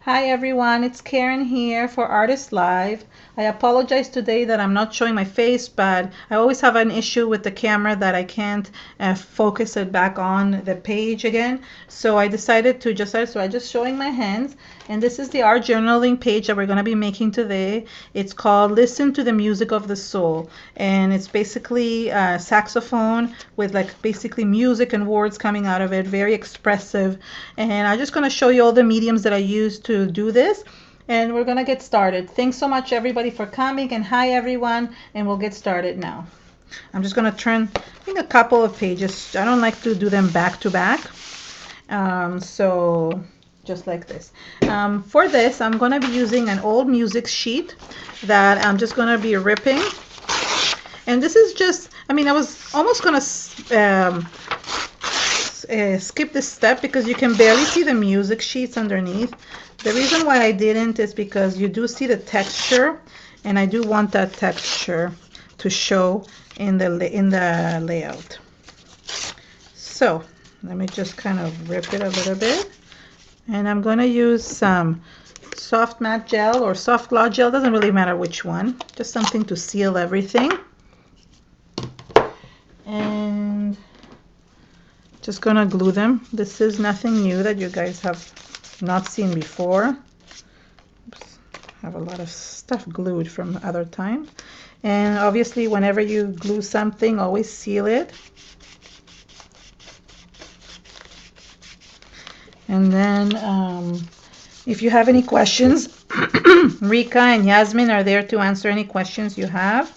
Hi everyone, it's Karen here for Artist Live. I apologize today that I'm not showing my face, but I always have an issue with the camera that I can't focus it back on the page again. So I decided to I'm just showing my hands. And this is the art journaling page that we're going to be making today. It's called Listen to the Music of the Soul. And it's basically a saxophone with like basically music and words coming out of it, very expressive. And I'm just going to show you all the mediums that I use to do this. And we're going to get started. Thanks so much everybody for coming, and hi everyone, and we'll get started now. I'm just going to turn, I think, a couple of pages. I don't like to do them back to back. So just like this. For this, I'm going to be using an old music sheet that I'm just going to be ripping. And this is just, I mean, I was almost going to skip this step because you can barely see the music sheets underneath. The reason why I didn't is because you do see the texture, and I do want that texture to show in the layout. So let me just kind of rip it a little bit, and I'm going to use some soft matte gel or soft gloss gel, doesn't really matter which one, just something to seal everything. And just gonna glue them. This is nothing new that you guys have not seen before. Oops. I have a lot of stuff glued from other times. And obviously whenever you glue something, always seal it. And then if you have any questions, Rika and Yasmin are there to answer any questions you have.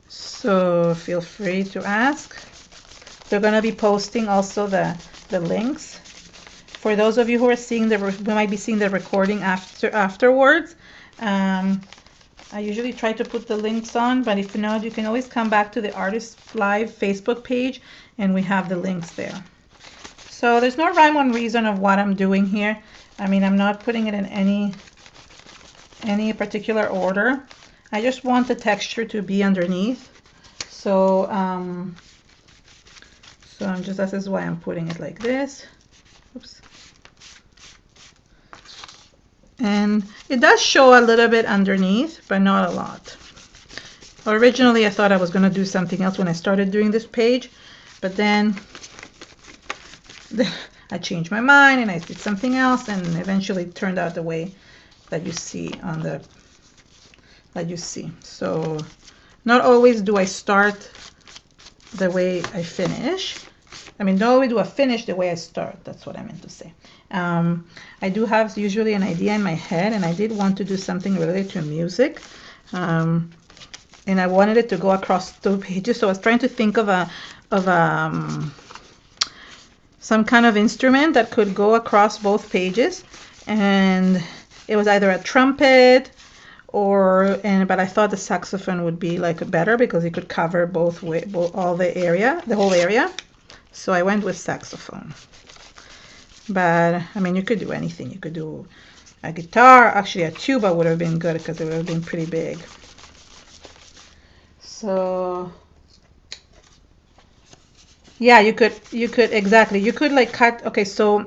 So feel free to ask. They're going to be posting also the links. For those of you who are seeing we might be seeing the recording afterwards. I usually try to put the links on, but if not, you can always come back to the Artist Live Facebook page, and we have the links there. So there's no rhyme or reason of what I'm doing here. I mean, I'm not putting it in any particular order. I just want the texture to be underneath. So this is why I'm putting it like this. Oops. And it does show a little bit underneath, but not a lot. Originally, I thought I was going to do something else when I started doing this page, but then I changed my mind and I did something else, and eventually it turned out the way that you see on the So not always do I start the way I finish. I mean, not always do I finish the way I start. That's what I meant to say. I do have usually an idea in my head, and I did want to do something related to music. And I wanted it to go across 2 pages, so I was trying to think of some kind of instrument that could go across both pages, and it was either a trumpet but I thought the saxophone would be like better because it could cover the whole area. So I went with saxophone. But I mean, you could do anything. You could do a guitar. Actually, a tuba would have been good because it would have been pretty big. So yeah, you could exactly. You could like cut. Okay, so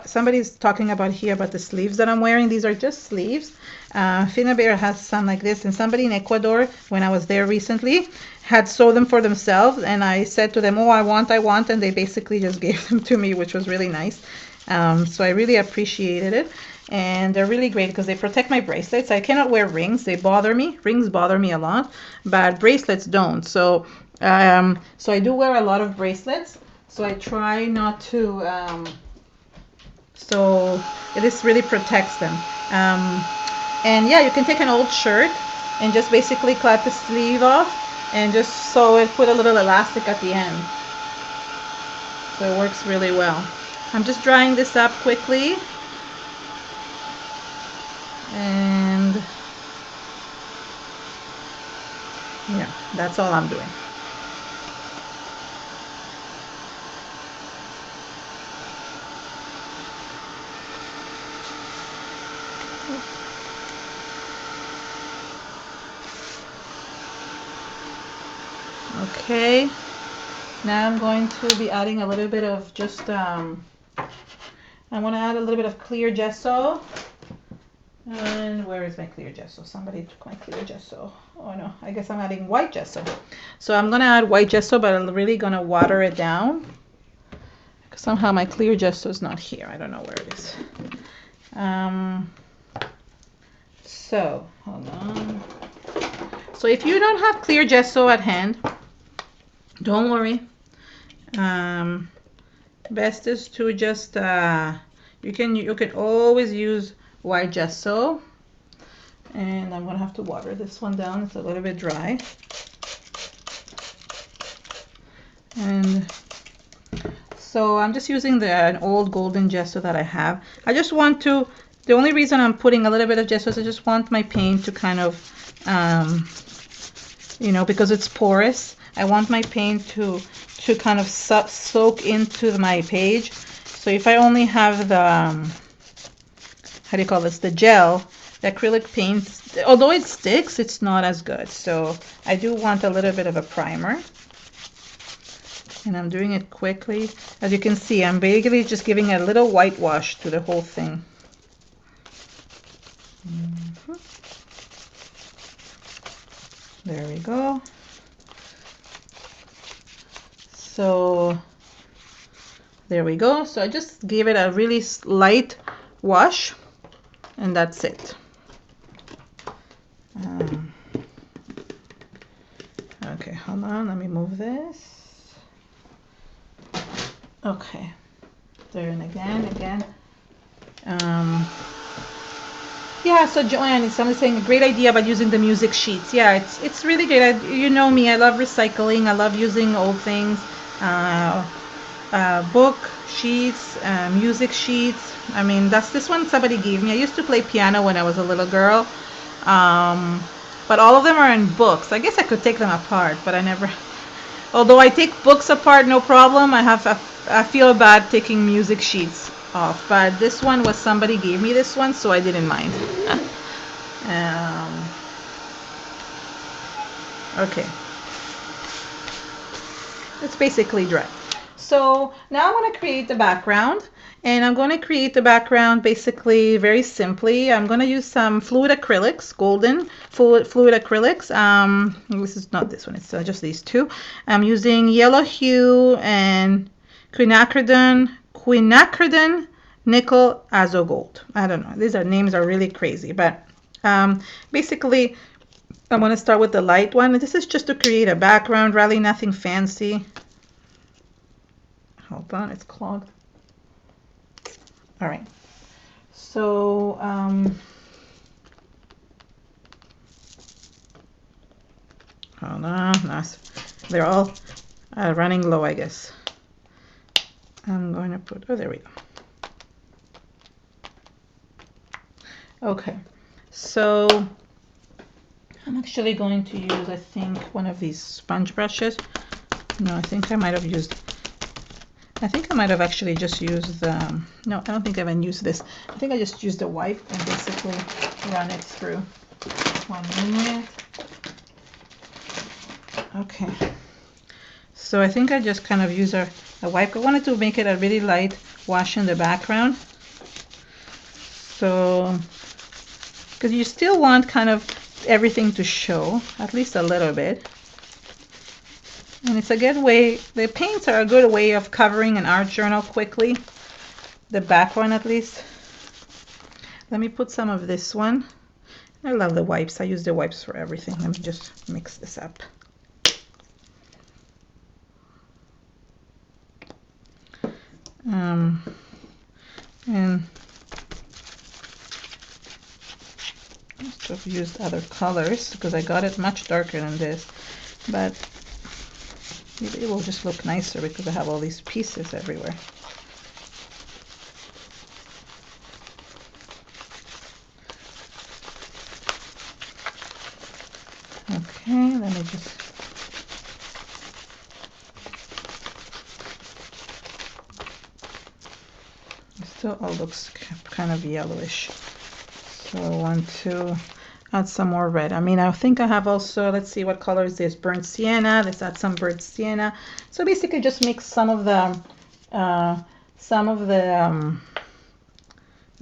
somebody's talking about here about the sleeves that I'm wearing. These are just sleeves. Finnabair has some like this, and somebody in Ecuador, when I was there recently, had sewed them for themselves, and I said to them, oh, I want, and they basically just gave them to me, which was really nice. So I really appreciated it, and they're really great because they protect my bracelets. I cannot wear rings. They bother me. Rings bother me a lot, but bracelets don't. So I do wear a lot of bracelets, so I try not to, so this really protects them. And yeah, you can take an old shirt and just basically cut the sleeve off and just sew it, put a little elastic at the end. So it works really well. I'm just drying this up quickly. And yeah, that's all I'm doing. Okay, now I'm going to be adding a little bit of just I want to add a little bit of clear gesso. And where is my clear gesso? Somebody took my clear gesso. Oh no, I guess I'm adding white gesso. So I'm gonna add white gesso, but I'm really gonna water it down. Somehow my clear gesso is not here. I don't know where it is. So hold on. So if you don't have clear gesso at hand, don't worry. Best is to just you can always use white gesso. And I'm gonna have to water this one down. It's a little bit dry. And so I'm just using an old golden gesso that I have. I just want to, the only reason I'm putting a little bit of gesso is I just want my paint to kind of, you know, because it's porous, I want my paint to kind of soak into my page. So if I only have the, how do you call this, the gel, the acrylic paint, although it sticks, it's not as good. So I do want a little bit of a primer. And I'm doing it quickly. As you can see, I'm basically just giving a little whitewash to the whole thing. There we go. So there we go. So I just gave it a really light wash, and that's it. Okay, hold on. Let me move this. Okay, there and again. Yeah, so Joanne, somebody's saying a great idea about using the music sheets. Yeah, it's really great. You know me, I love recycling. I love using old things, book sheets, music sheets. I mean, this one somebody gave me. I used to play piano when I was a little girl, but all of them are in books. I guess I could take them apart, but I never. Although I take books apart, no problem. I feel bad taking music sheets off, but this one was somebody gave me this one, so I didn't mind. Okay, it's basically dry. So now I'm going to create the background, and I'm going to create the background basically very simply. I'm going to use some fluid acrylics, golden fluid acrylics. This is not this one, it's just these two. I'm using yellow hue and quinacridone nickel azo gold. I don't know, these names are really crazy, but basically I'm going to start with the light one. This is just to create a background, really nothing fancy. Hold on, it's clogged. All right, so hold on, nice. They're all running low, I guess. I'm going to put, oh, there we go. Okay, so I'm actually going to use, I think, one of these sponge brushes. No, I think I might have actually just used the, no, I don't think I even used this. I think I just used a wipe and basically run it through. 1 minute. Okay. So I think I just kind of use a wipe. I wanted to make it a really light wash in the background. So, because you still want kind of everything to show, at least a little bit. And it's a good way, the paints are a good way of covering an art journal quickly. The background at least. Let me put some of this one. I love the wipes. I use the wipes for everything. Let me just mix this up. And I must have used other colors because I got it much darker than this, but maybe it will just look nicer because I have all these pieces everywhere. Okay, let me just still all looks kind of yellowish. So I want to add some more red. I mean, I think I have also, let's see what color is this, burnt sienna. Let's add some burnt sienna. So basically just mix some of the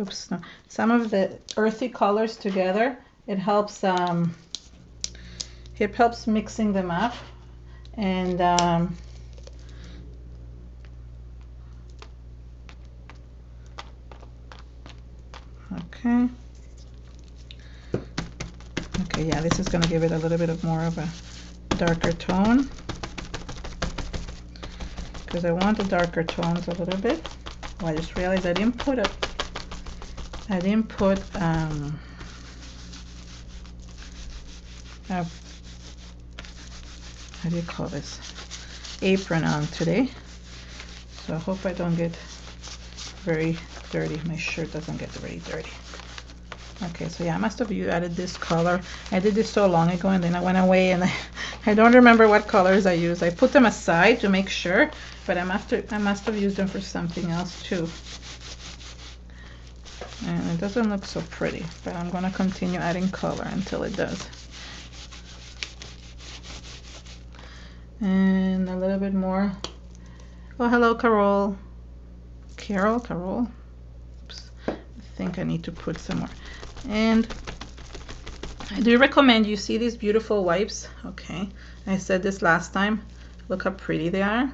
oops, no, some of the earthy colors together. It helps mixing them up, and okay. Okay, yeah, this is going to give it a little bit of more of a darker tone, because I want the darker tones a little bit. Oh, I just realized I didn't put how do you call this, apron on today, so I hope I don't get very dirty. My shirt doesn't get very dirty. Okay, so yeah, I must have added this color. I did this so long ago, and then I went away, and I don't remember what colors I used. I put them aside to make sure, but I must have used them for something else too. And it doesn't look so pretty, but I'm going to continue adding color until it does. And a little bit more. Oh, hello, Carol. Carol. Oops. I think I need to put some more. And I do recommend you see these beautiful wipes. Okay, I said this last time. Look how pretty they are.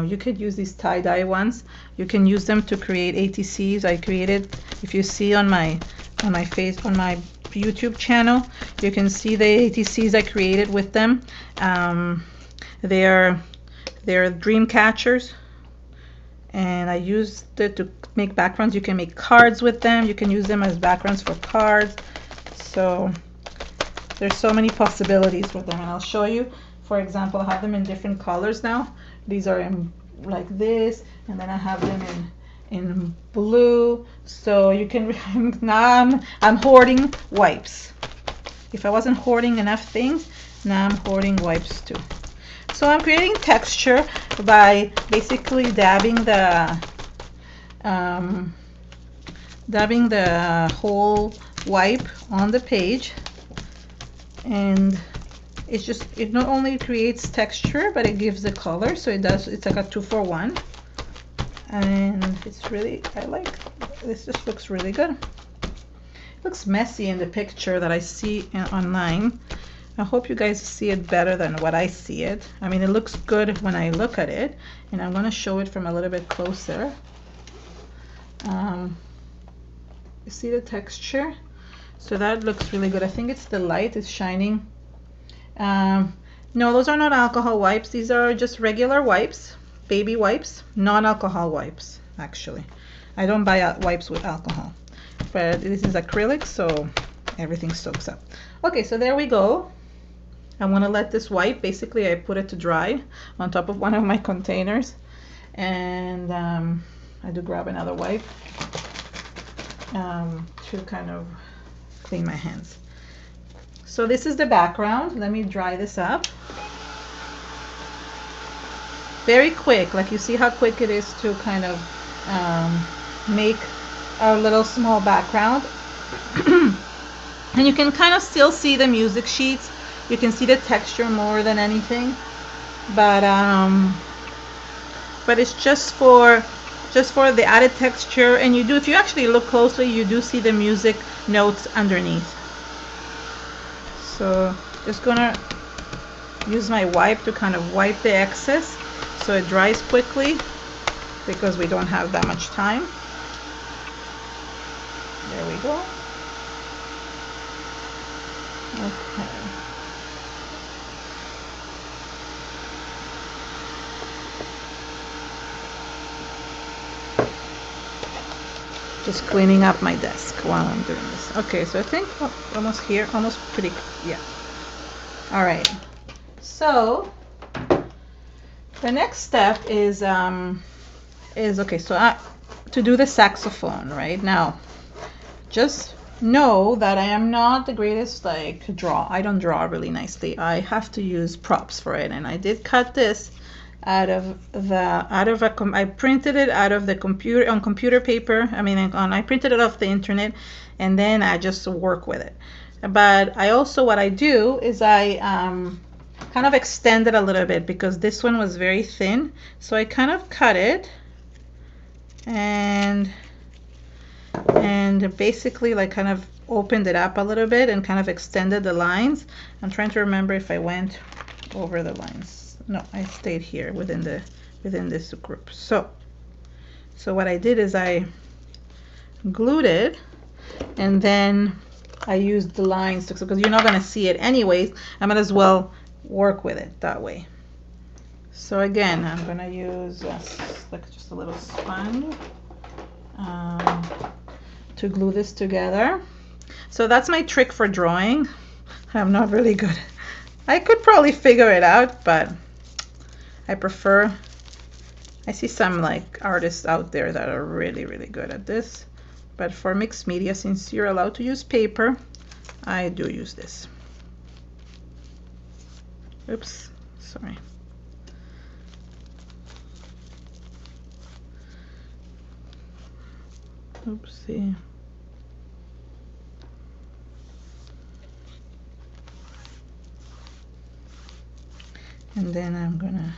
You could use these tie-dye ones. You can use them to create ATCs. I created, if you see on my YouTube channel, you can see the ATCs I created with them. They're dream catchers, and I used it to make backgrounds. You can make cards with them. You can use them as backgrounds for cards. So there's so many possibilities with them, and I'll show you. For example, I have them in different colors now. These are in like this, and then I have them in blue. So you can now I'm hoarding wipes. If I wasn't hoarding enough things, now I'm hoarding wipes too. So I'm creating texture by basically dabbing the whole wipe on the page, and it not only creates texture, but it gives the color. So it's like a 2-for-1, and it's really, I like this. Just looks really good. It looks messy in the picture that I see online. I hope you guys see it better than what I see it. I mean, it looks good when I look at it, and I'm going to show it from a little bit closer. You see the texture? So that looks really good. I think it's the light is shining. No, those are not alcohol wipes. These are just regular wipes, baby wipes, non-alcohol wipes, actually. I don't buy wipes with alcohol, but this is acrylic, so everything soaks up. Okay, so there we go. I want to let this wipe, basically I put it to dry on top of one of my containers, and I do grab another wipe to kind of clean my hands. So this is the background. Let me dry this up. Very quick, like you see how quick it is to kind of make a little small background. And you can kind of still see the music sheets. You can see the texture more than anything, but it's just for the added texture. And if you actually look closely, you do see the music notes underneath. So just gonna use my wipe to kind of wipe the excess so it dries quickly, because we don't have that much time. There we go. Okay. Just cleaning up my desk while I'm doing this. Okay, so I think almost here, almost pretty, yeah. All right. So the next step is okay. So to do the saxophone right now, just know that I am not the greatest I don't draw really nicely. I have to use props for it, and I did cut this I printed it out of the computer on computer paper. I printed it off the internet, and then I just work with it. But what I do is I kind of extend it a little bit, because this one was very thin. So I kind of cut it, and and basically like kind of opened it up a little bit and kind of extended the lines. I'm trying to remember if I went over the lines. No, I stayed here within this group. So what I did is I glued it, and then I used the lines because you're not going to see it anyways. I might as well work with it that way. So again, I'm going to use like just a little sponge to glue this together. So that's my trick for drawing. I'm not really good. I could probably figure it out, but I see some like artists out there that are really, really good at this. But for mixed media, since you're allowed to use paper, I do use this. Oops, sorry. Oopsie. And then I'm gonna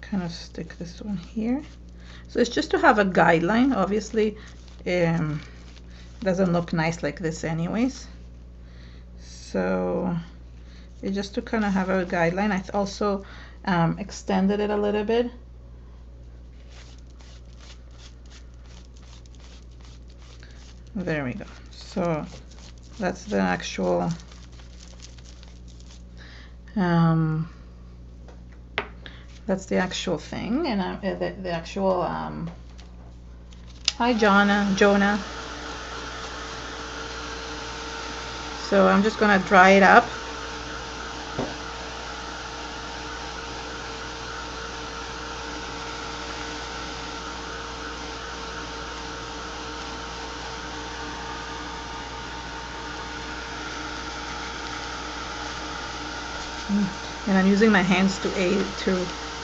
kind of stick this one here. So it's just to have a guideline. Obviously, doesn't look nice like this anyways. So it's just to kind of have a guideline. I also extended it a little bit. There we go. So that's the actual thing, and the actual hi Jonah. So I'm just gonna dry it up. And I'm using my hands to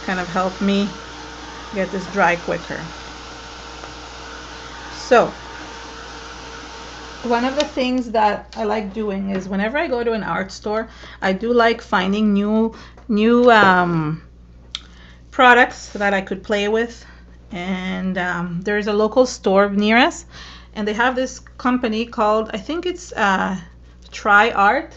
kind of help me get this dry quicker. So one of the things that I like doing is whenever I go to an art store, I do like finding new products that I could play with. And there's a local store near us, and they have this company called, I think it's Try Art.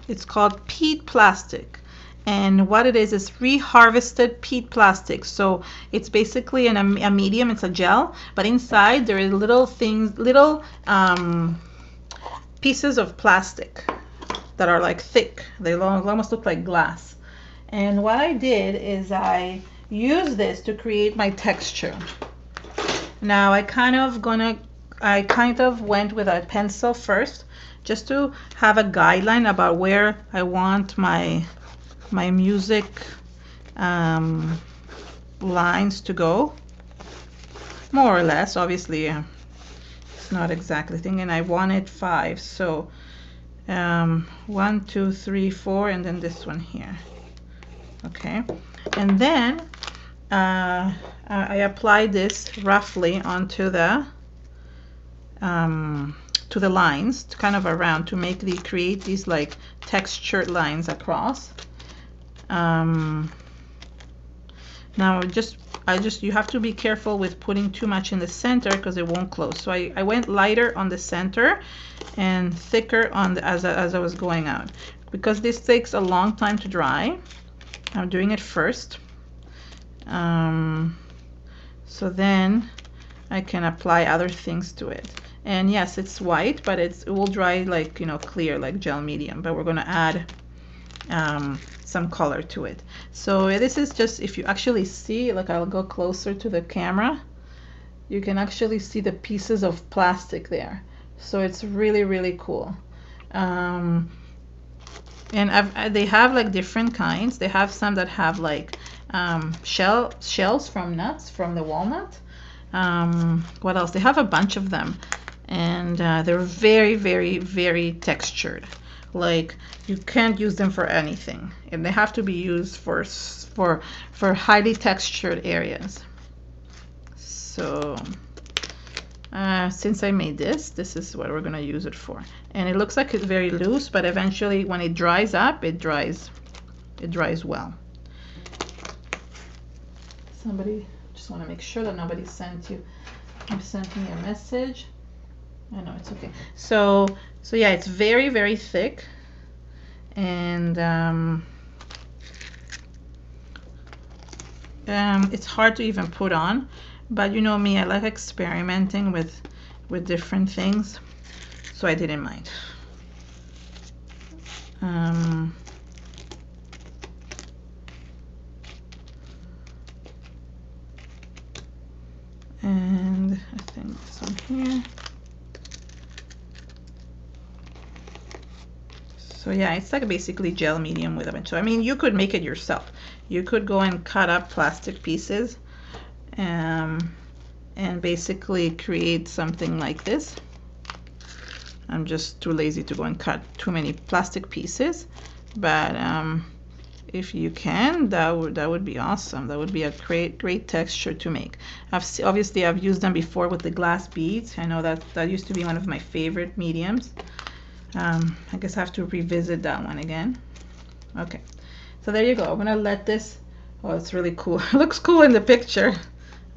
It's called peat plastic, and what it is reharvested peat plastic. So it's basically a medium, it's a gel, but inside there is little pieces of plastic that are like thick. They almost look like glass. And what I did is I used this to create my texture. Now I kind of went with a pencil first, just to have a guideline about where I want my music lines to go, more or less. Obviously, it's not exactly thing, and I wanted 5. So 1, 2, 3, 4, and then this one here. Okay, and then I applied this roughly onto the lines, to kind of around, to create these like textured lines across. Now you have to be careful with putting too much in the center because it won't close. So I went lighter on the center and thicker on the, as I was going out, because this takes a long time to dry. I'm doing it first, so then I can apply other things to it. And yes, it's white, but it will dry like, clear, like gel medium, but we're going to add some color to it. So this is just, if you actually see, like I'll go closer to the camera, you can actually see the pieces of plastic there. So it's really, really cool. And they have like different kinds. They have some that have like shells from nuts, from the walnut. What else? They have a bunch of them, and they're very, very, very textured. Like you can't use them for anything, and they have to be used for highly textured areas. So since I made this is what we're gonna use it for. And it looks like it's very loose, but eventually when it dries up, it dries well. Somebody, just want to make sure that nobody sent you You sent me a message. I know it's okay. So yeah, it's very, very thick, and it's hard to even put on. But you know me, I like experimenting with different things, so I didn't mind. And I think this one here. So yeah, it's like basically gel medium with a so I mean, you could make it yourself. You could go and cut up plastic pieces and basically create something like this. I'm just too lazy to go and cut too many plastic pieces, but if you can, that would be awesome. That would be a great texture to make. Obviously I've used them before with the glass beads. I know that used to be one of my favorite mediums. I guess I have to revisit that one again. Okay, so there you go. I'm gonna let this. Oh, it's really cool. It looks cool in the picture.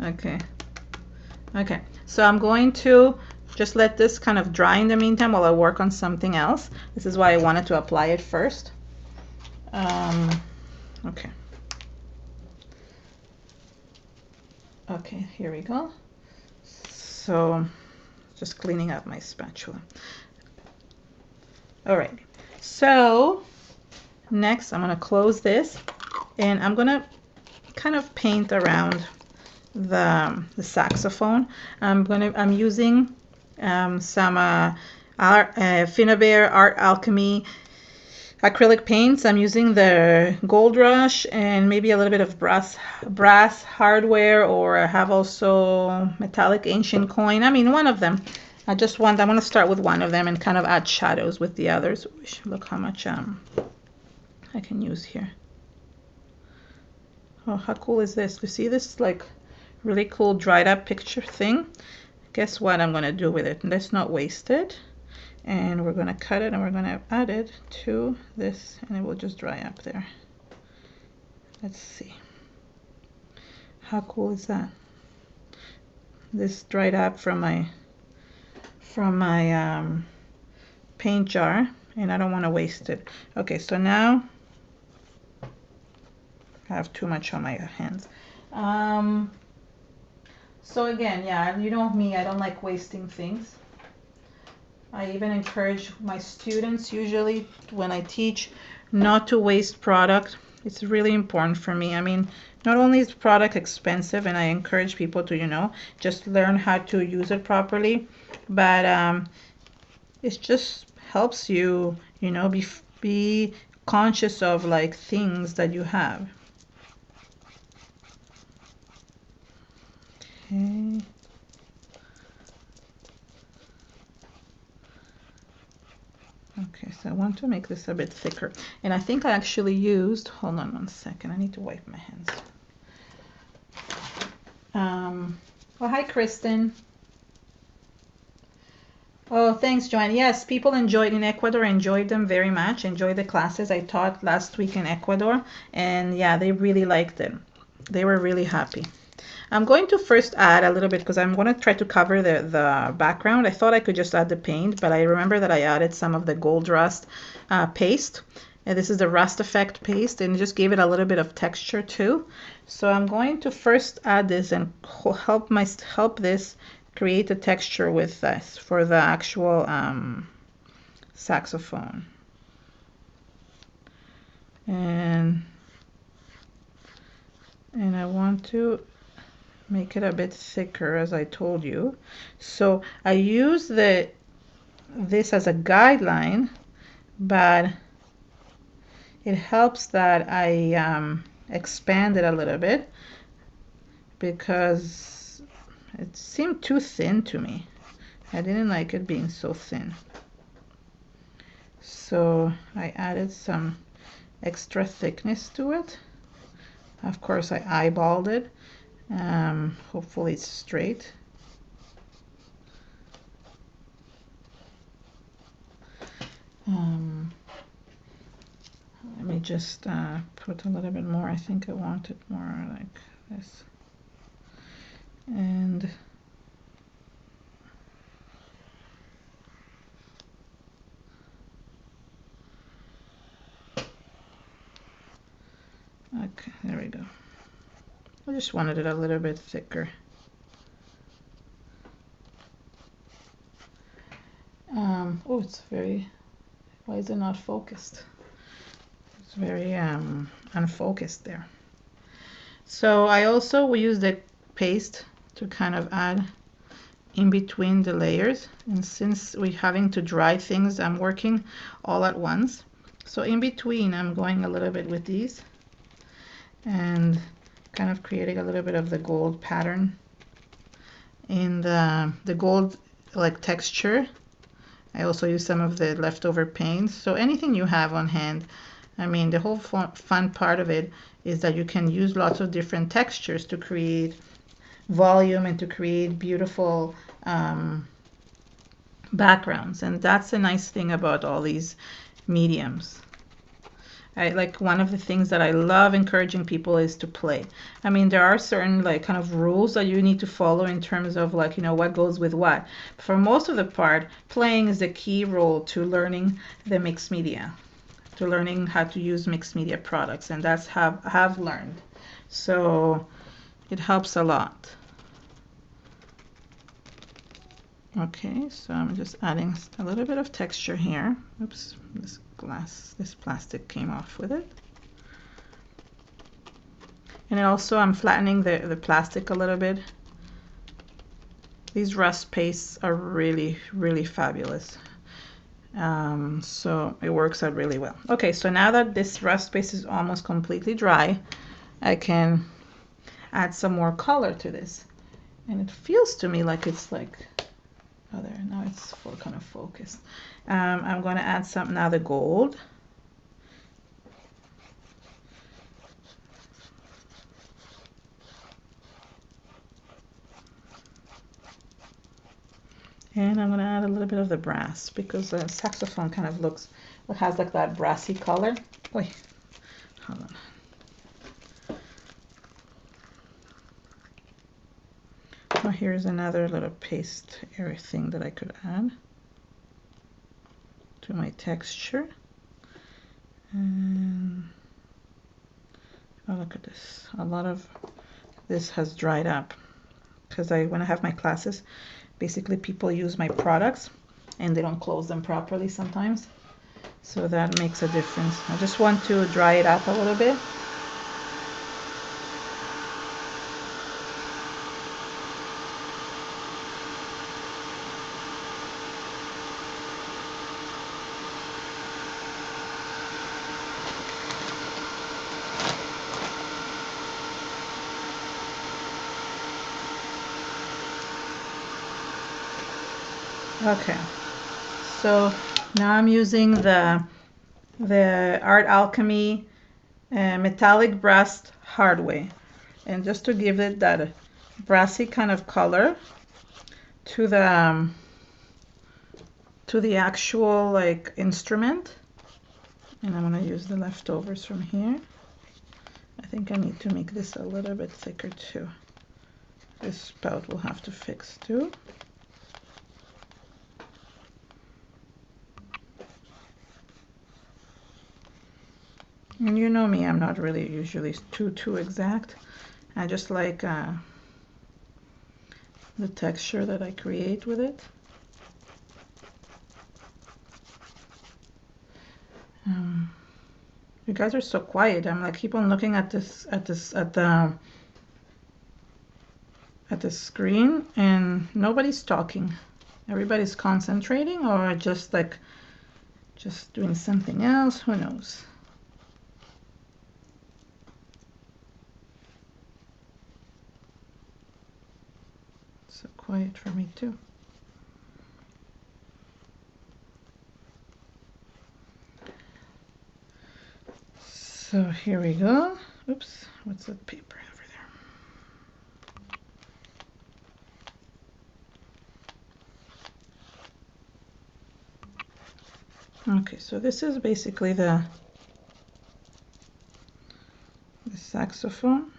Okay. Okay, so I'm going to just let this kind of dry in the meantime while I work on something else. This is why I wanted to apply it first. Okay. Okay, here we go. So just cleaning up my spatula. All right, so next I'm going to close this and I'm going to kind of paint around the saxophone. I'm using some Finnabair Art Alchemy acrylic paints. I'm using the Gold Rush and maybe a little bit of brass hardware, or I have also metallic ancient coin. I mean, one of them. I'm going to start with one of them and kind of add shadows with the others. Look how much I can use here. Oh, how cool is this? You see this like really cool dried up picture thing? Guess what I'm going to do with it? Let's not waste it. And we're going to cut it and we're going to add it to this, and it will just dry up there. Let's see. How cool is that? This dried up from my paint jar, and I don't want to waste it. Okay, so now I have too much on my hands. So again, yeah, you know me, I don't like wasting things. I even encourage my students usually when I teach not to waste product. It's really important for me. I mean, not only is product expensive, and I encourage people to, you know, just learn how to use it properly, but it just helps you, you know, be conscious of like things that you have. Okay. Okay, so I want to make this a bit thicker. And I think I actually used, hold on one second, I need to wipe my hands. Oh, hi, Kristen. Oh, thanks, Joanne. Yes, people enjoyed in Ecuador, enjoyed them very much, enjoyed the classes I taught last week in Ecuador. And yeah, they really liked it. They were really happy. I'm going to first add a little bit because I'm going to try to cover the background. I thought I could just add the paint, but I remember that I added some of the gold rust paste. And this is the rust effect paste, and it just gave it a little bit of texture too. So I'm going to first add this and help this create a texture with this for the actual saxophone. And I want to make it a bit thicker, as I told you. So I use this as a guideline, but it helps that I expand it a little bit because it seemed too thin to me. I didn't like it being so thin. So I added some extra thickness to it. Of course, I eyeballed it. Hopefully it's straight. Let me just put a little bit more. I think I want it more like this. And Okay, there we go. I just wanted it a little bit thicker. Oh, it's very, why is it not focused? It's very unfocused there. So I also will use the paste to kind of add in between the layers. And since we're having to dry things, I'm working all at once. So in between, I'm going a little bit with these and kind of creating a little bit of the gold pattern in the gold like texture. I also use some of the leftover paints. So anything you have on hand. I mean, the whole fun part of it is that you can use lots of different textures to create volume and to create beautiful backgrounds. And that's the nice thing about all these mediums. Like one of the things that I love encouraging people is to play. I mean, there are certain like kind of rules that you need to follow in terms of like, you know, what goes with what. But for most of the part, playing is the key role to learning the mixed media, to learning how to use mixed media products. And that's how I've learned. So it helps a lot. Okay, so I'm just adding a little bit of texture here. Oops, this plastic came off with it. And also I'm flattening the plastic a little bit. These rust pastes are really, really fabulous. So it works out really well. Okay, so now that this rust paste is almost completely dry, I can add some more color to this. And it feels to me like it's like, oh there, now it's kind of focused. I'm going to add some, now the gold. And I'm going to add a little bit of the brass because the saxophone kind of looks, it has like that brassy color. Wait, hold on. Oh, here's another little paste area thing that I could add to my texture. And oh, look at this. A lot of this has dried up because when I have my classes, basically people use my products and they don't close them properly sometimes. So that makes a difference. I just want to dry it up a little bit. Okay, so now I'm using the Art Alchemy metallic brass hardware, and just to give it that brassy kind of color to the actual like instrument. And I'm going to use the leftovers from here. I think I need to make this a little bit thicker too. This spout will have to fix too. And you know me, I'm not really usually too exact. I just like the texture that I create with it. You guys are so quiet. I'm like keep on looking at the screen and nobody's talking. Everybody's concentrating or just doing something else. Who knows? So quiet for me too. So here we go. Oops, what's that paper over there? Okay, so this is basically the saxophone.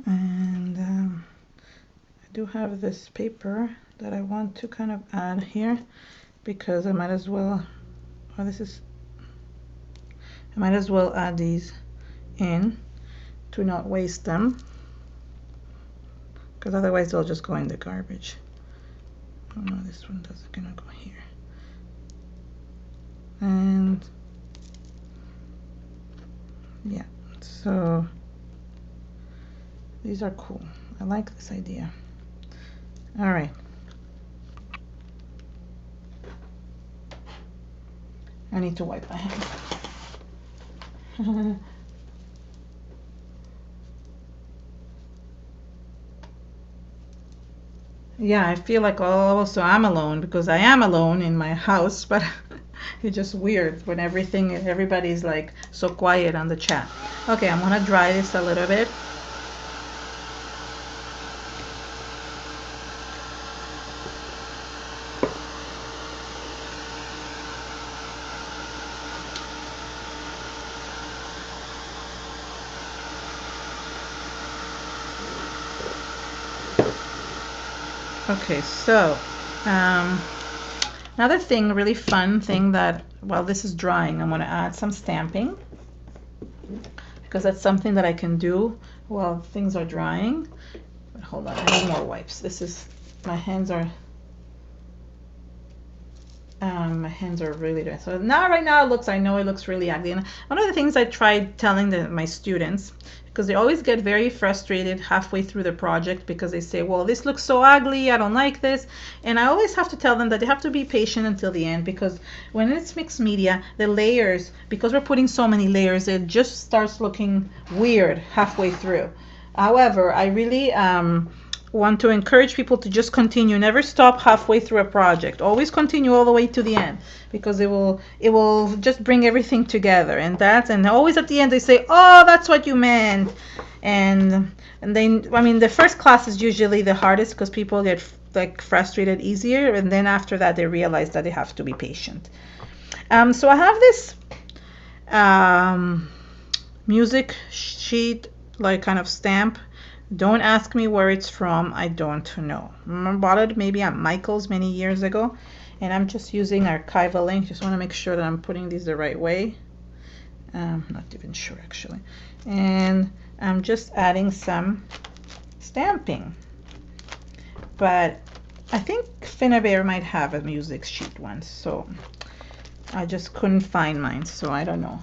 And I do have this paper that I want to kind of add here because I might as well, oh, I might as well add these in to not waste them, because otherwise they'll just go in the garbage. Oh no, this one doesn't gonna go here. And yeah, so these are cool. I like this idea. All right. I need to wipe my hands. Yeah, I feel like also I'm alone because I am alone in my house, but it's just weird when everybody's like so quiet on the chat. Okay, I'm gonna dry this a little bit. Okay, so another thing, really fun thing that while this is drying, I'm going to add some stamping because that's something that I can do while things are drying. But hold on, I need more wipes. My hands are really dry. So now, right now, I know it looks really ugly. And one of the things I tried telling my students, because they always get very frustrated halfway through the project because they say, well, this looks so ugly, I don't like this. And I always have to tell them that they have to be patient until the end, because when it's mixed media, the layers, because we're putting so many layers, it just starts looking weird halfway through. However, I really want to encourage people to just continue, never stop halfway through a project, always continue all the way to the end, because it will just bring everything together. And always at the end they say, oh, that's what you meant. And then, I mean, the first class is usually the hardest because people get like frustrated easier, and then after that they realize that they have to be patient. So I have this music sheet, like kind of stamp. Don't ask me where it's from. I don't know. I bought it maybe at Michael's many years ago, and I'm just using archival ink. Just want to make sure that I'm putting these the right way. Not even sure actually. And I'm just adding some stamping. But I think Finnabair might have a music sheet one, so I just couldn't find mine, so I don't know.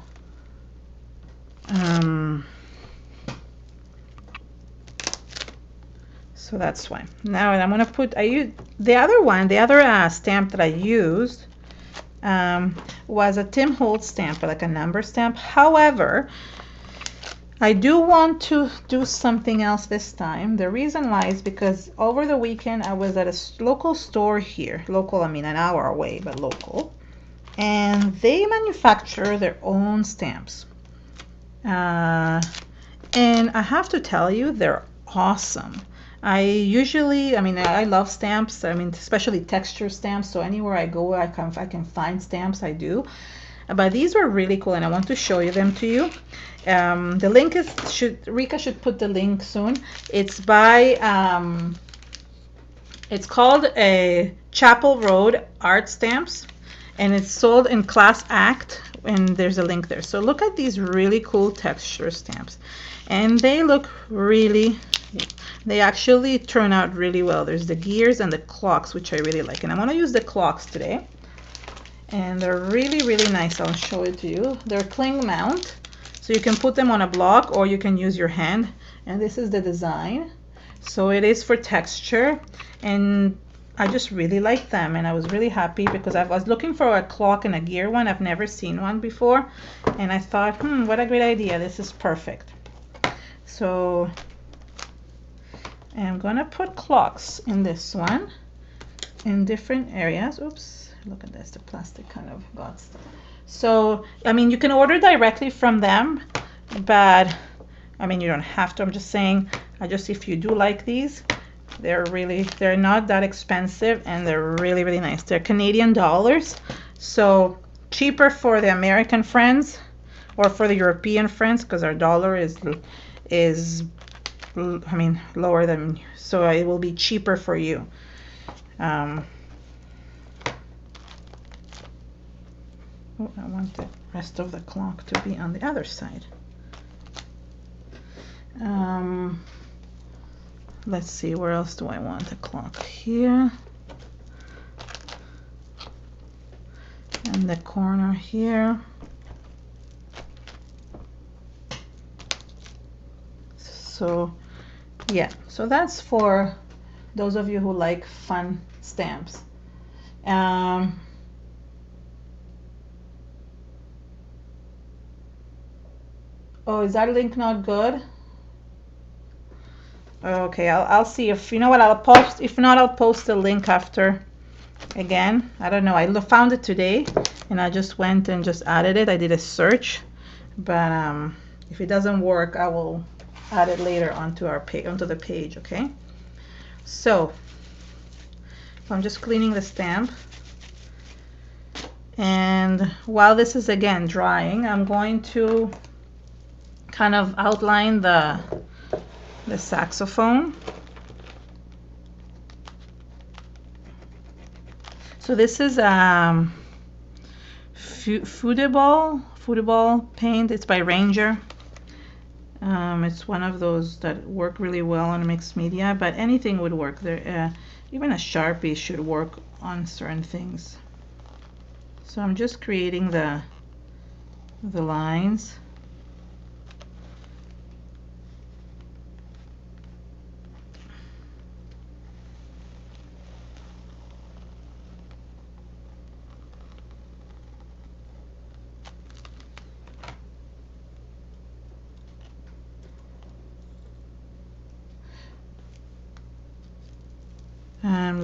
So that's why. Now I'm gonna put, the other stamp that I used was a Tim Holtz stamp, like a number stamp. However, I do want to do something else this time. The reason why is because over the weekend I was at a local store here. Local, I mean an hour away, but local. And they manufacture their own stamps. And I have to tell you, they're awesome. I love stamps. I mean, especially texture stamps. So anywhere I go, I can find stamps. I do. But these were really cool, and I want to show you them to you. The link Rika should put the link soon. It's by, it's called a Chapel Road Art Stamps, and it's sold in Class Act, and there's a link there. So look at these really cool texture stamps, and they look they actually turn out really well. There's the gears and the clocks, which I really like, and I'm going to use the clocks today, and they're really, really nice. I'll show it to you. They're cling mount, so you can put them on a block or you can use your hand, and this is the design. So it is for texture, and I just really like them, and I was really happy because I was looking for a clock and a gear one. I've never seen one before, and I thought, what a great idea. This is perfect. So I'm gonna put clocks in this one in different areas. Oops, look at this, the plastic kind of got stuff. So I mean, you can order directly from them, but I mean, you don't have to. I'm just saying, if you do like these, they're not that expensive, and they're really, really nice. They're Canadian dollars, so cheaper for the American friends or for the European friends, because our dollar is lower than, so it will be cheaper for you. Oh, I want the rest of the clock to be on the other side. Let's see, where else do I want the clock? Here. And the corner here. So yeah, so that's for those of you who like fun stamps. Oh, is that link not good? Okay, I'll see if, you know what, I'll post, if not, I'll post the link after again. I don't know, I found it today and I just went and just added it. I did a search, but if it doesn't work, I will add it later onto our page, onto the page, okay? So I'm just cleaning the stamp, and while this is again drying, I'm going to kind of outline the saxophone. So this is foodable paint. It's by Ranger. It's one of those that work really well on mixed media, but anything would work there. Even a Sharpie should work on certain things. So I'm just creating the lines.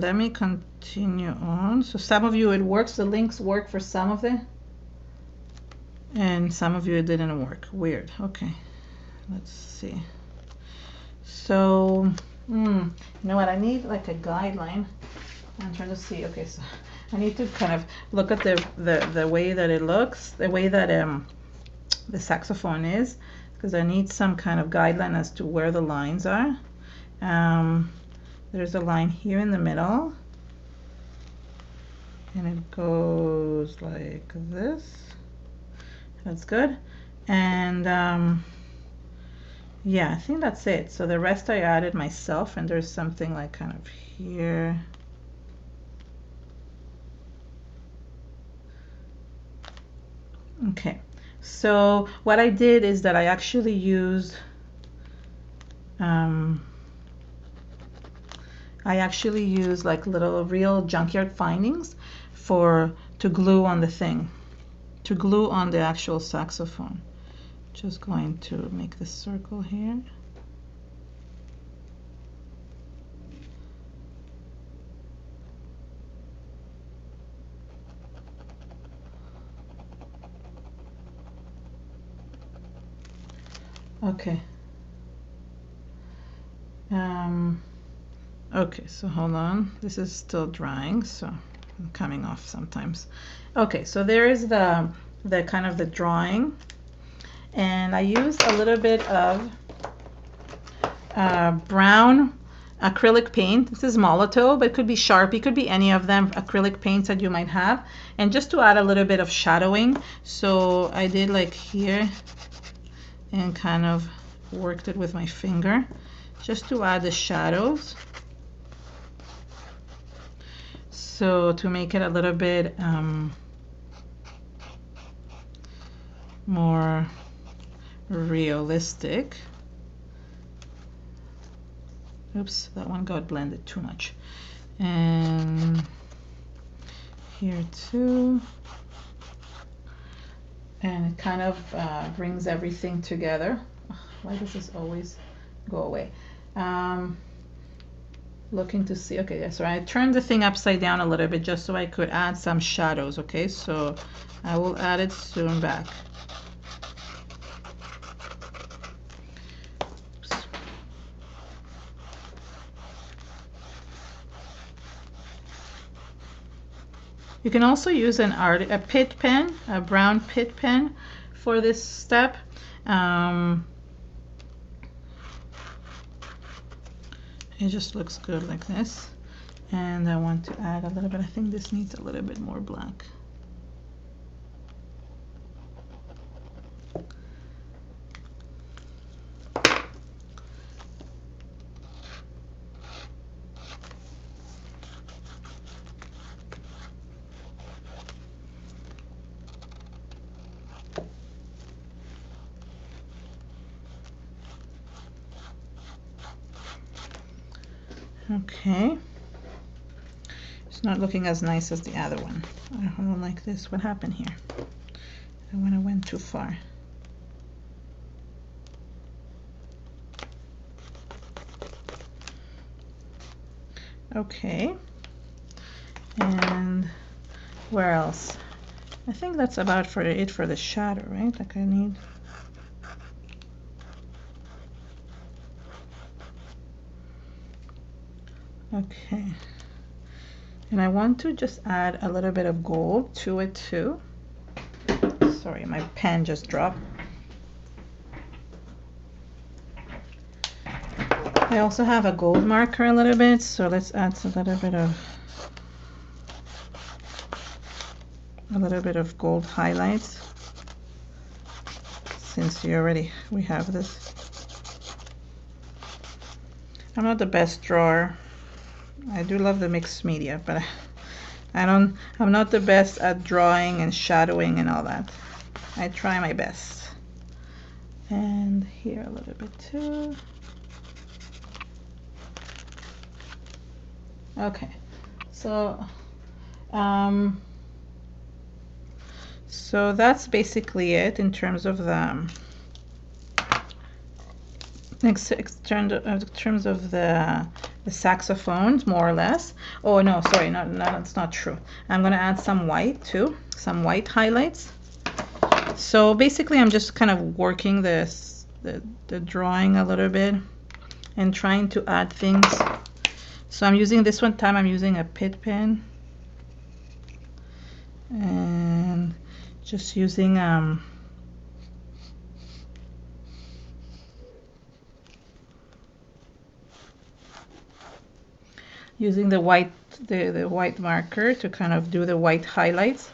Let me continue on. So some of you it works, the links work for some of them, and some of you it didn't work. Weird. Okay, let's see. So you know what, I need like a guideline. I'm trying to see. Okay, so I need to kind of look at the way that it looks, the way that the saxophone is, because I need some kind of guideline as to where the lines are. There's a line here in the middle, and it goes like this. That's good. And yeah, I think that's it. So the rest I added myself, and there's something like kind of here. Okay, so what I did is that I actually used like little real junkyard findings to glue on the thing, to glue on the actual saxophone. Just going to make this circle here. Okay. Okay, so hold on. This is still drying, so I'm coming off sometimes. Okay, so there is the kind of the drawing, and I used a little bit of brown acrylic paint. This is Molotow, but it could be Sharpie, could be any of them, acrylic paints that you might have, and just to add a little bit of shadowing. So I did like here and kind of worked it with my finger just to add the shadows, so to make it a little bit more realistic. Oops, that one got blended too much. And here too. And it kind of brings everything together. Why does this always go away? Looking to see, okay, so I turned the thing upside down a little bit just so I could add some shadows. Okay, so I will add it soon back. You can also use a pit pen, a brown pit pen for this step. It just looks good like this. And I want to add a little bit, I think this needs a little bit more black. Okay. It's not looking as nice as the other one. I don't like this. What happened here? I went too far. Okay. And where else? I think that's about for it for the shadow, right? Like I need. Okay. And I want to just add a little bit of gold to it too. Sorry, my pen just dropped. I also have a gold marker a little bit, so let's add a little bit of gold highlights. Since we have this. I'm not the best drawer. I do love the mixed media, but I'm not the best at drawing and shadowing and all that. I try my best. And here a little bit too. Okay, so so that's basically it in terms of the the saxophones, more or less. Oh no, sorry, no, that's not true. I'm gonna add some white too, some white highlights. So basically, I'm just kind of working the drawing a little bit and trying to add things. So I'm using this one time. I'm using a Pitt pen and just using using the white white marker to kind of do the white highlights,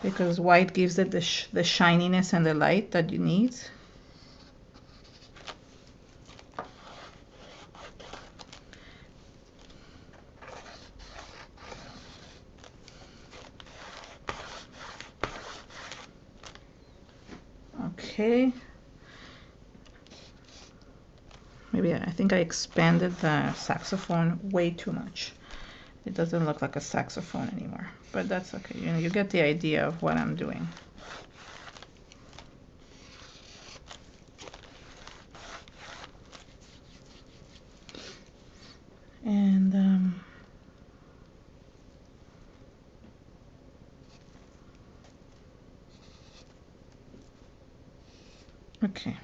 because white gives it the shininess and the light that you need. Okay. Maybe I think I expanded the saxophone way too much. It doesn't look like a saxophone anymore, but that's okay. You get the idea of what I'm doing. And okay.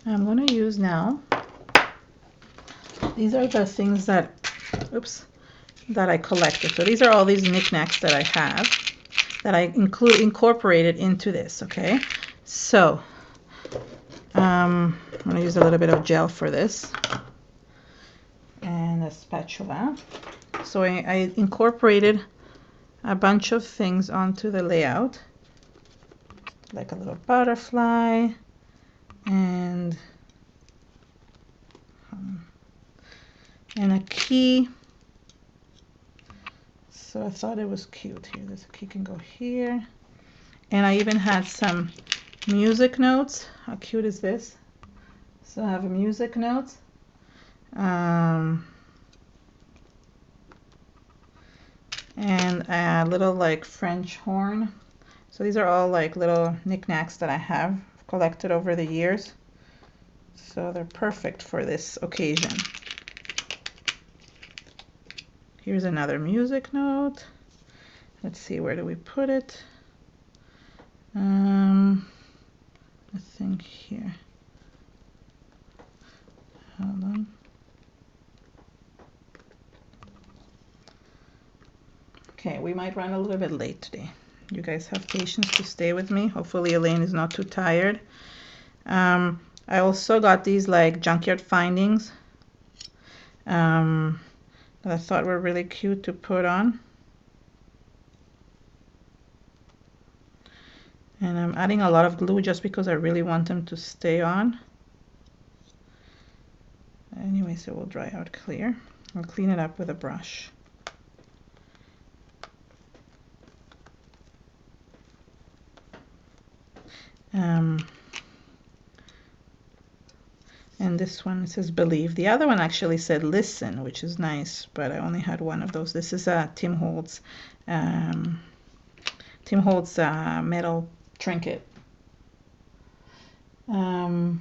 I'm going to use now, these are the things that, that I collected. So these are all these knickknacks that I have, that I incorporated into this, okay? So, I'm going to use a little bit of gel for this, and a spatula. So I incorporated a bunch of things onto the layout, like a little butterfly, and a key. So I thought it was cute. Here, this key can go here. And I even had some music notes. How cute is this? So I have a music note. And a little like French horn. So these are all like little knickknacks that I have collected over the years. So they're perfect for this occasion. Here's another music note. Let's see, where do we put it? I think here. Hold on. Okay, we might run a little bit late today. You guys have patience to stay with me. Hopefully Elaine is not too tired. I also got these like junkyard findings that I thought were really cute to put on. And I'm adding a lot of glue just because I really want them to stay on. Anyway, so we'll dry out clear. I'll clean it up with a brush. And this one, it says believe. The other one actually said listen, which is nice, but I only had one of those. This is a Tim Holtz metal trinket. Hi,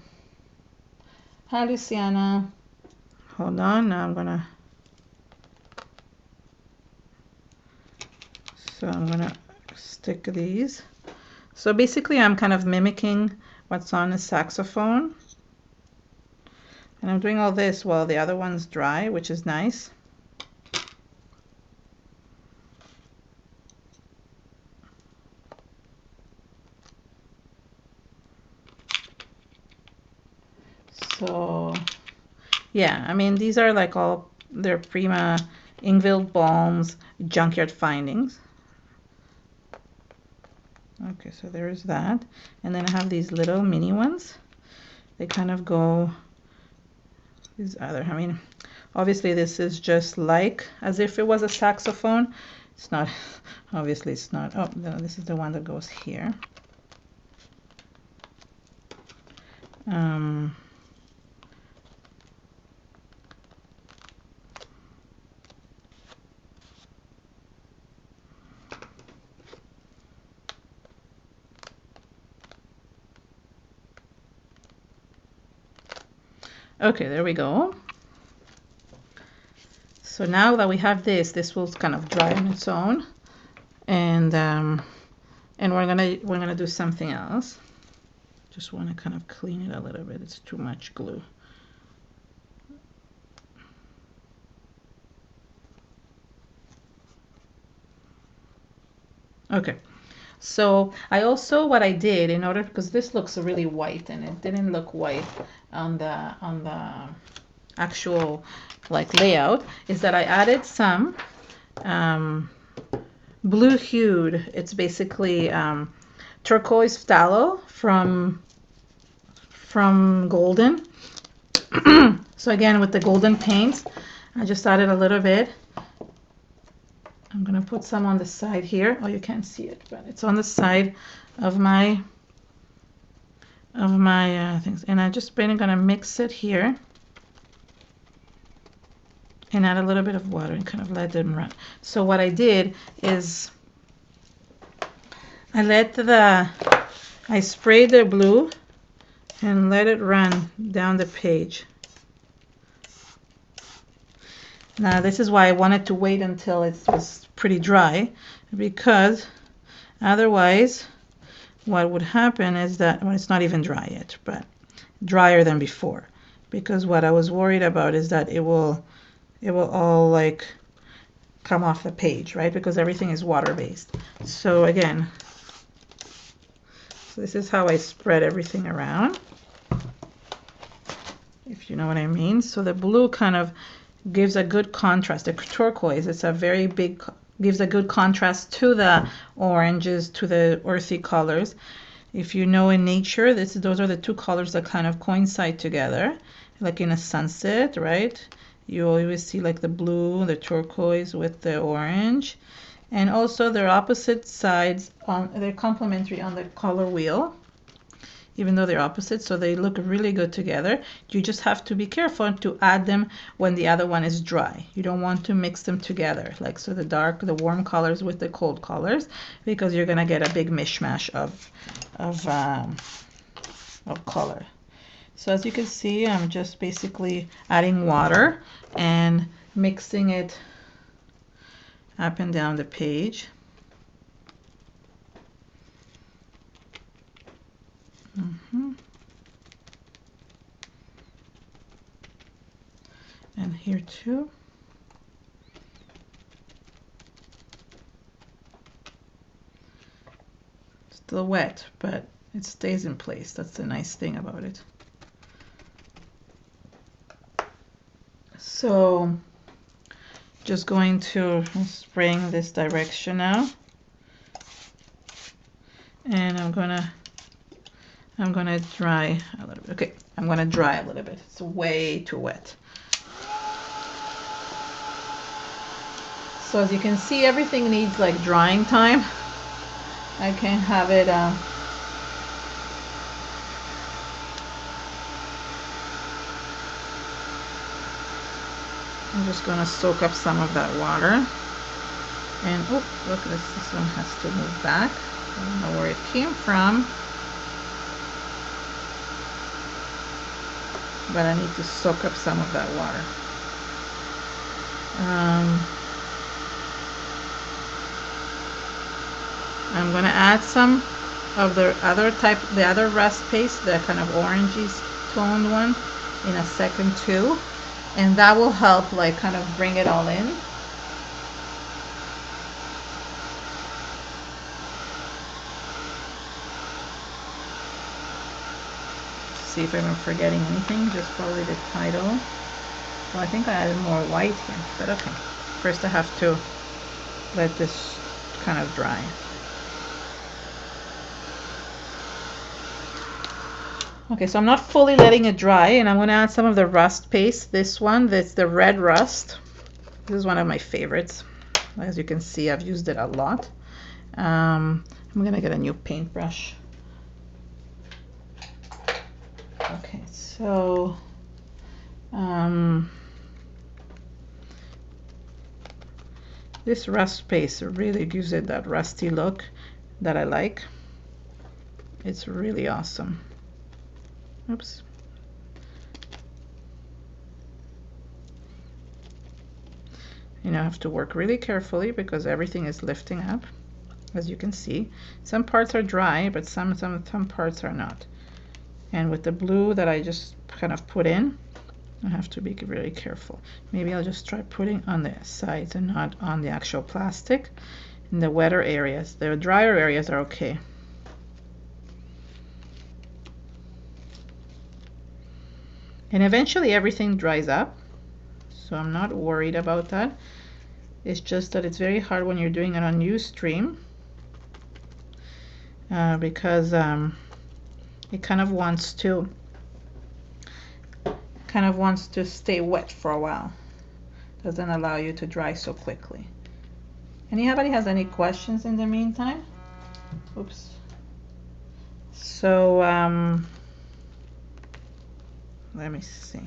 Luciana. Hold on, now I'm gonna stick these. So basically I'm kind of mimicking what's on a saxophone. And I'm doing all this while the other one's dry, which is nice. So yeah, I mean, these are like all, they're Prima Ingvild Balms junkyard findings. Okay, so there's that. And then I have these little mini ones. They kind of go, these other, I mean, obviously this is just like as if it was a saxophone. It's not, obviously it's not. Oh, no, this is the one that goes here. Okay, there we go. So now that we have this will kind of dry on its own, and we're gonna do something else. Just want to kind of clean it a little bit. It's too much glue. Okay. So I also, what I did in order, because this looks really white and it didn't look white on the actual like layout, is that I added some blue hued. It's basically turquoise phthalo from Golden. So again, with the golden paints, I just added a little bit. I'm gonna put some on the side here. Oh, you can't see it, but it's on the side of my things, and I just been gonna mix it here and add a little bit of water and kind of let them run. So what I did is I sprayed the blue and let it run down the page. Now this is why I wanted to wait until it was pretty dry, because otherwise what would happen is that, well, it's not even dry yet, but drier than before, because what I was worried about is that it will all like come off the page, right? Because everything is water based. So again, so this is how I spread everything around, if you know what I mean. So the blue kind of gives a good contrast. The turquoise, it's a very big, gives a good contrast to the oranges, to the earthy colors. If you know in nature, those are the two colors that kind of coincide together, like in a sunset, right? You always see like the blue, the turquoise with the orange. And also they're opposite sides, they're complementary on the color wheel, even though they're opposite, so they look really good together. You just have to be careful to add them when the other one is dry. You don't want to mix them together, like so the warm colors with the cold colors, because you're gonna get a big mishmash of color. So as you can see, I'm just basically adding water and mixing it up and down the page. And here too. Still wet, but it stays in place. That's the nice thing about it. So just going to spraying this direction now, and I'm gonna dry a little bit. Okay, I'm gonna dry a little bit. It's way too wet. So as you can see, everything needs like drying time. I can have it I'm just going to soak up some of that water. And oh, look at this. This one has to move back. I don't know where it came from, but I need to soak up some of that water. I'm going to add some of the other rust paste, the kind of orangey toned one, in a second too, and that will help like kind of bring it all in. See if I'm forgetting anything, just probably the title. Well, I think I added more white here, but okay. First I have to let this kind of dry. Okay, so I'm not fully letting it dry, and I'm going to add some of the rust paste. This one, that's the red rust. This is one of my favorites. As you can see, I've used it a lot. I'm going to get a new paintbrush. Okay, so this rust paste really gives it that rusty look that I like. It's really awesome. Oops. You know, I have to work really carefully because everything is lifting up, as you can see. Some parts are dry, but some parts are not. And with the blue that I just kind of put in, I have to be really careful. Maybe I'll just try putting on the sides and not on the actual plastic. In the wetter areas, the drier areas are okay. And eventually everything dries up, so I'm not worried about that. It's just that it's very hard when you're doing it on Ustream because it kind of wants to stay wet for a while. Doesn't allow you to dry so quickly. Anybody has any questions in the meantime? Oops. So let me see.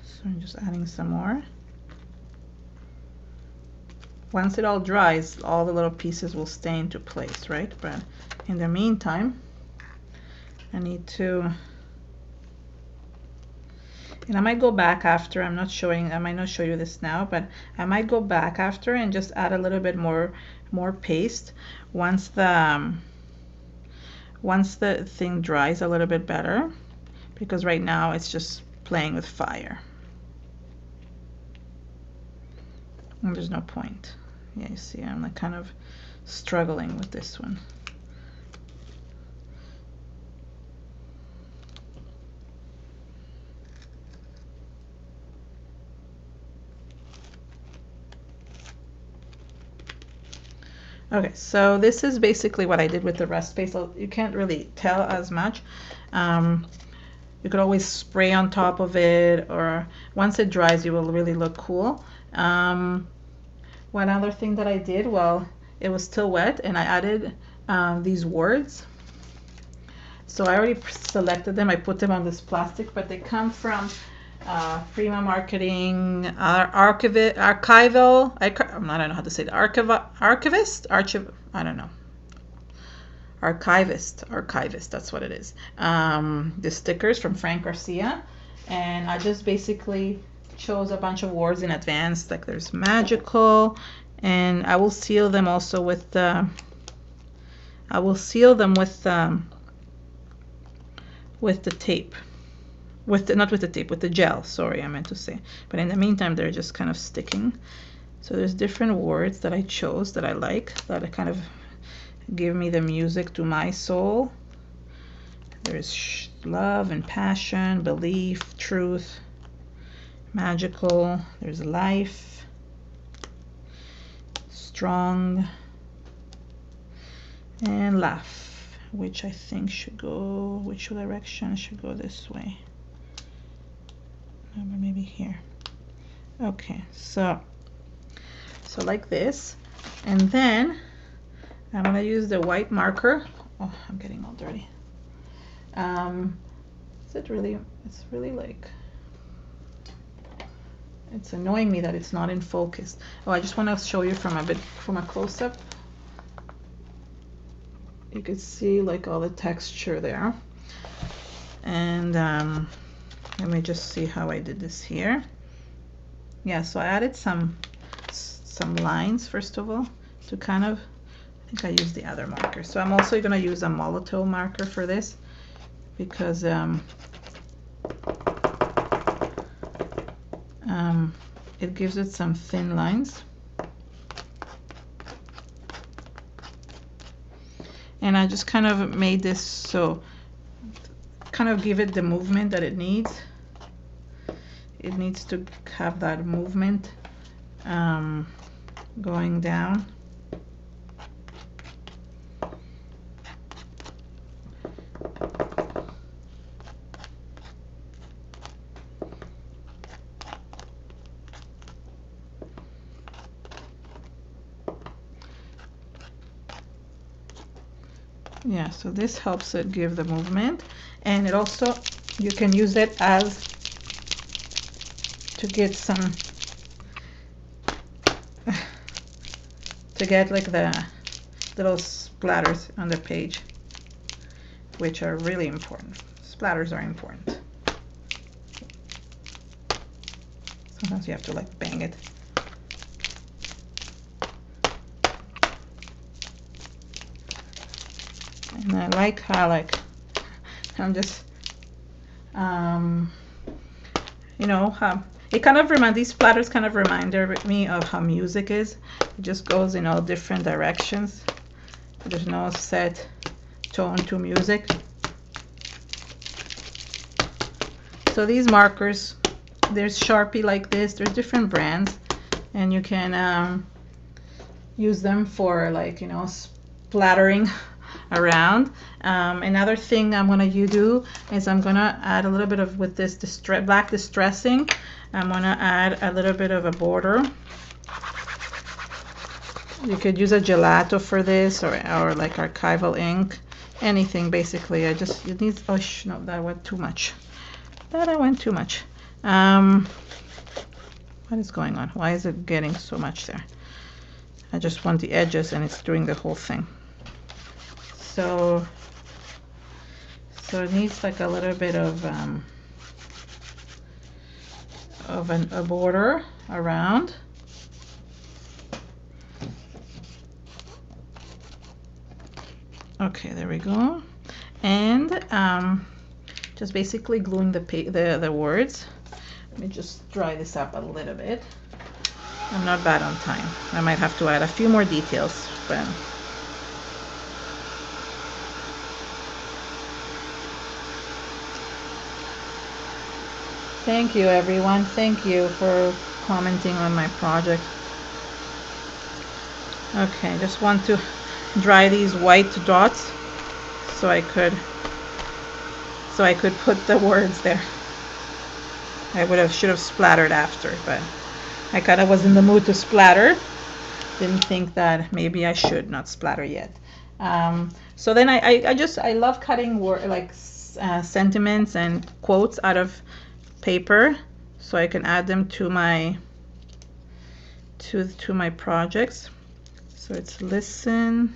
So I'm just adding some more. Once it all dries, all the little pieces will stay into place, right? But in the meantime, I need to, and I might go back after. I might not show you this now, but I might go back after and just add a little bit more paste once the thing dries a little bit better, because right now it's just playing with fire. And there's no point. Yeah, you see, I'm like kind of struggling with this one. Okay, so this is basically what I did with the rust paste. So you can't really tell as much. You could always spray on top of it, or once it dries, you will really look cool. One other thing that I did, well, it was still wet, and I added these words. So I already selected them. I put them on this plastic, but they come from Prima Marketing, Archival. I don't know how to say it. Archivist. I don't know. Archivist. That's what it is. The stickers from Frank Garcia, and I just basically chose a bunch of words in advance. Like there's magical, and I will seal them also with the. I will seal them with the tape. Not with the tape, with the gel, sorry, I meant to say. But in the meantime, they're just kind of sticking. So there's different words that I chose that I like, that kind of give me the music to my soul. There's love and passion, belief, truth, magical. There's life, strong, and laugh, which I think should go, which direction should go this way? Maybe here. Okay, so like this, and then I'm gonna use the white marker. Oh, I'm getting all dirty. Is it really? It's really like, it's annoying me that it's not in focus. Oh, I just want to show you from a close-up. You can see like all the texture there. And let me just see how I did this here. Yeah, so I added some lines first of all to kind of, I think I used the other marker. So I'm also going to use a Molotow marker for this because it gives it some thin lines. And I just kind of made this so kind of give it the movement that it needs. It needs to have that movement going down. Yeah, so this helps it give the movement, and it also, you can use it as to get some to get like the little splatters on the page, which are really important. Splatters are important. Sometimes you have to like bang it. And I like how I'm just you know, it kind of these splatters kind of remind me of how music is. It just goes in all different directions. There's no set tone to music. So these markers, there's Sharpie like this, there's different brands, and you can use them for like, you know, splattering around. Another thing I'm going to do is I'm going to add a little bit of, with this black distressing, I'm going to add a little bit of a border. You could use a gelato for this, or like archival ink, anything basically. It needs, oh no, that went too much. What is going on? Why is it getting so much there? I just want the edges and it's doing the whole thing. So it needs like a little bit of a border around. Okay, there we go. And just basically gluing the words. Let me just dry this up a little bit. I'm not bad on time. I might have to add a few more details, but thank you everyone. Thank you for commenting on my project. Okay, just want to dry these white dots so I could put the words there. I should have splattered after, but I kind of was in the mood to splatter. Didn't think that maybe I should not splatter yet. So then I love cutting sentiments and quotes out of paper so I can add them to my projects. So it's listen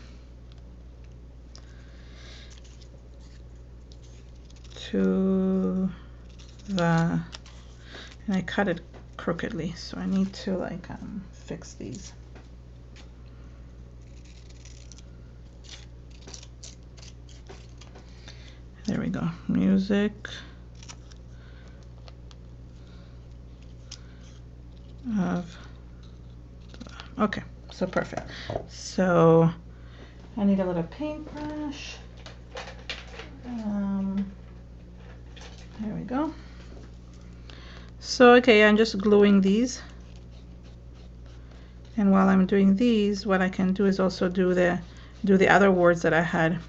to the, and I cut it crookedly, so I need to like fix these. There we go. Music of, okay, so perfect. So I need a little paintbrush. There we go. So okay, I'm just gluing these, and while I'm doing these, what I can do is also do the other words that I had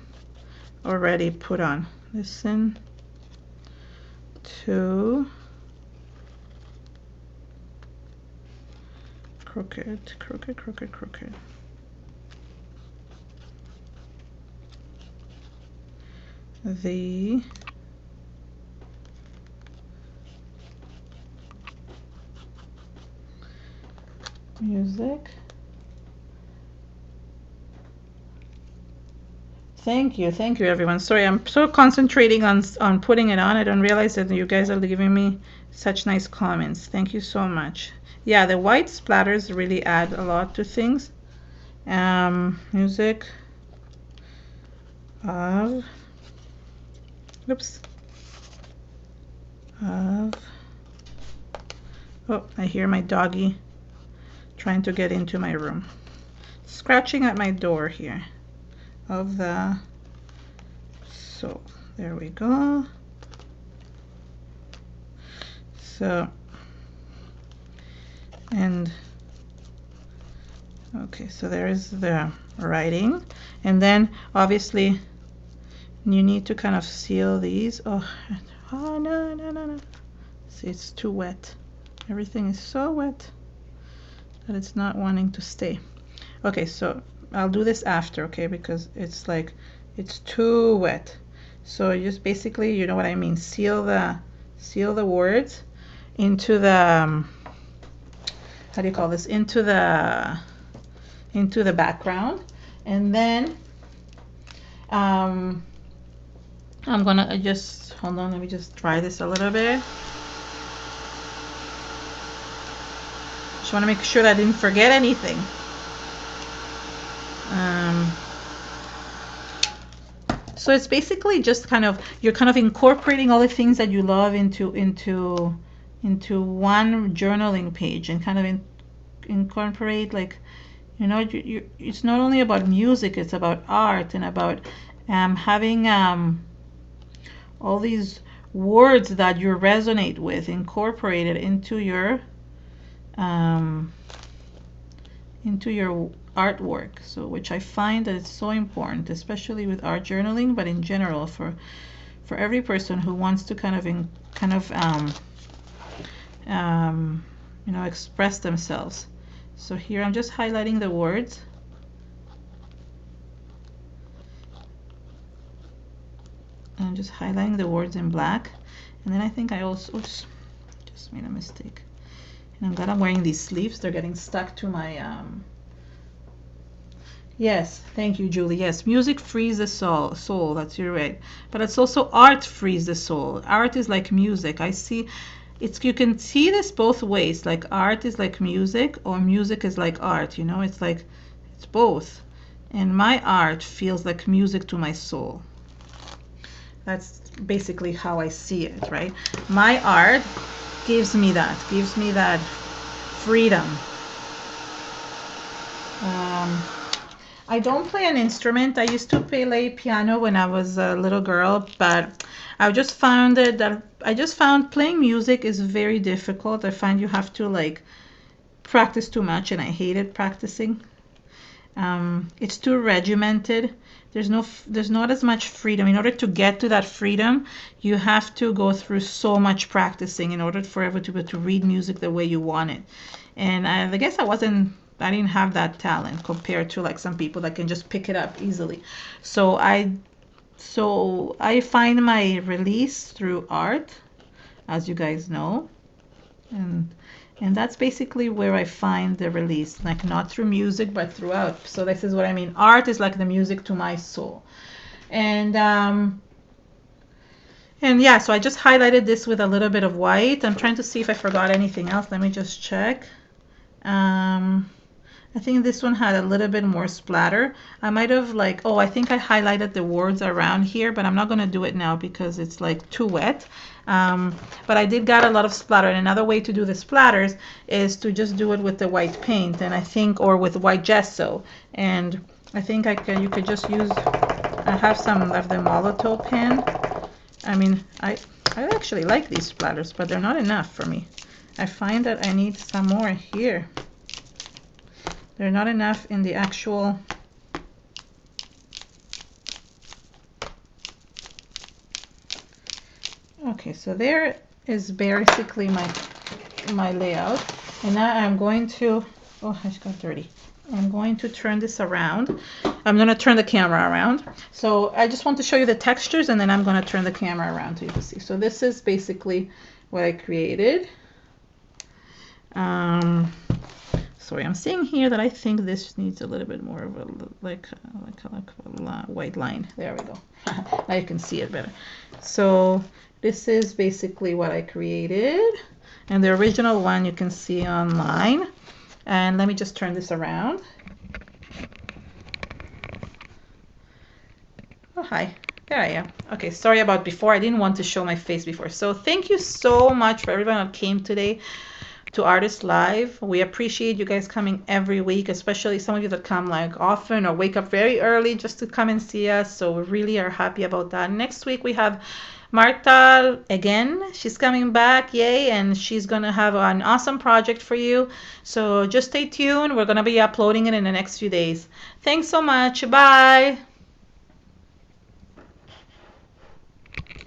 already put on. Listen to crooked. the music. Thank you everyone. Sorry, I'm so concentrating on putting it on. I don't realize that you guys are giving me such nice comments. Thank you so much. Yeah, the white splatters really add a lot to things. Music of, oops, of, oh, I hear my doggy trying to get into my room. Scratching at my door here. Of the soul. There we go. So, and okay, so there is the writing, and then obviously you need to kind of seal these. Oh no. See, it's too wet. Everything is so wet that it's not wanting to stay. Okay, so I'll do this after, okay, because it's like it's too wet. So you just basically, you know what I mean, seal the words into the how do you call this, into the background, and then I'm gonna just hold on, let me just try this a little bit. Just want to make sure that I didn't forget anything. So it's basically just kind of, you're kind of incorporating all the things that you love into one journaling page, and kind of incorporate, like, you know, it's not only about music, it's about art, and about having all these words that you resonate with incorporated into your artwork. So, which I find that it's so important, especially with art journaling, but in general for every person who wants to kind of you know, express themselves. So here I'm just highlighting the words. I'm just highlighting the words in black, and then I think I also just made a mistake. And I'm glad I'm wearing these sleeves. They're getting stuck to my Yes, thank you, Julie. Yes, music frees the soul, that's, you're right. But it's also art frees the soul. Art is like music. I see it's, you can see this both ways. Like art is like music, or music is like art, you know? It's like it's both. And my art feels like music to my soul. That's basically how I see it, right? My art gives me that freedom. I don't play an instrument. I used to play piano when I was a little girl, but I just found playing music is very difficult. I find you have to like practice too much, and I hated practicing. It's too regimented. There's not as much freedom. In order to get to that freedom, you have to go through so much practicing in order for ever to be able to read music the way you want it. And I guess I didn't have that talent compared to like some people that can just pick it up easily. So I find my release through art, as you guys know, and that's basically where I find the release, like not through music, but throughout. So this is what I mean. Art is like the music to my soul. And yeah, so I just highlighted this with a little bit of white. I'm trying to see if I forgot anything else. Let me just check. I think this one had a little bit more splatter. I might have like, oh, I think I highlighted the words around here, but I'm not going to do it now because it's like too wet. But I did got a lot of splatter. And another way to do the splatters is to just do it with the white paint, and I think, or with white gesso. And I think you could just use, I have some of the Molotov pen. I mean, I actually like these splatters, but they're not enough for me. I find that I need some more here. They're not enough in the actual okay, so there is basically my layout. And now I'm going to, oh, I just got dirty. I'm going to turn this around. I'm going to turn the camera around. So I just want to show you the textures, and then I'm going to turn the camera around so you can see. So this is basically what I created. Sorry, I'm seeing here that I think this needs a little bit more of a like a white line. There we go. Now you can see it better. So this is basically what I created, and the original one you can see online. And let me just turn this around. Oh, hi. There I am. Okay, sorry about before. I didn't want to show my face before. So thank you so much for everyone that came today to Artist Live. We appreciate you guys coming every week, especially some of you that come like often or wake up very early just to come and see us. So we really are happy about that. Next week we have Marta again. She's coming back, yay, and she's gonna have an awesome project for you. So just stay tuned. We're gonna be uploading it in the next few days. Thanks so much. Bye.